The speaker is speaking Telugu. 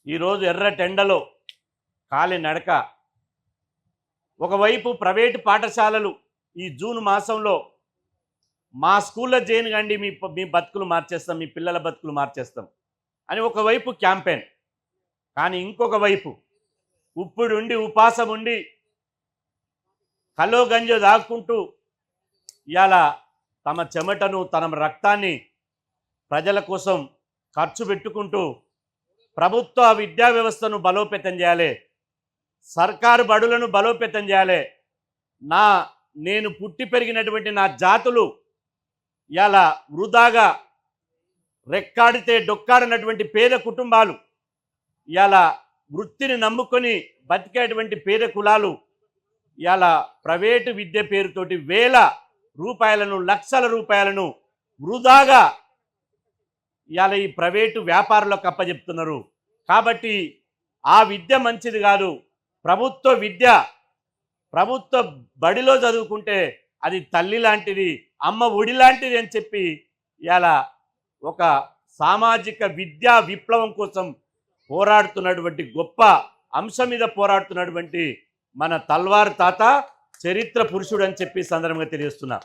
ఈరోజు ఎర్రటెండలో కాలి నడక. ఒకవైపు ప్రైవేటు పాఠశాలలు ఈ జూన్ మాసంలో మా స్కూల్లో చేయండి కండి, మీ బతుకులు మార్చేస్తాం, మీ పిల్లల బతుకులు మార్చేస్తాం అని ఒకవైపు క్యాంపెయిన్. కానీ ఇంకొక వైపు ఉప్పుడుండి ఉపాసం ఉండి కల్లో గంజో దాక్కుంటూ ఇవాళ తమ చెమటను తమ రక్తాన్ని ప్రజల కోసం ఖర్చు పెట్టుకుంటూ ప్రభుత్వ విద్యా వ్యవస్థను బలోపేతం చేయాలి, సర్కారు బడులను బలోపేతం చేయాలి, నేను పుట్టి పెరిగినటువంటి నా జాతులు ఇలా వృధాగా రెక్కాడితే డొక్కాడినటువంటి పేద కుటుంబాలు, ఇలా వృత్తిని నమ్ముకొని బతికేటువంటి పేద కులాలు ఇలా ప్రైవేటు విద్య పేరుతోటి వేల రూపాయలను లక్షల రూపాయలను వృధాగా ఇవాళ ఈ ప్రైవేటు వ్యాపారులకు అప్పచెప్తున్నారు. కాబట్టి ఆ విద్య మంచిది కాదు. ప్రభుత్వ విద్య ప్రభుత్వ బడిలో చదువుకుంటే అది తల్లి లాంటిది, అమ్మ ఒడి లాంటిది అని చెప్పి ఇవాళ ఒక సామాజిక విద్యా విప్లవం కోసం పోరాడుతున్నటువంటి గొప్ప అంశం మీద పోరాడుతున్నటువంటి మన తల్వార్ తాత చరిత్ర పురుషుడు అని చెప్పి సందర్భంగా తెలియజేస్తున్నా.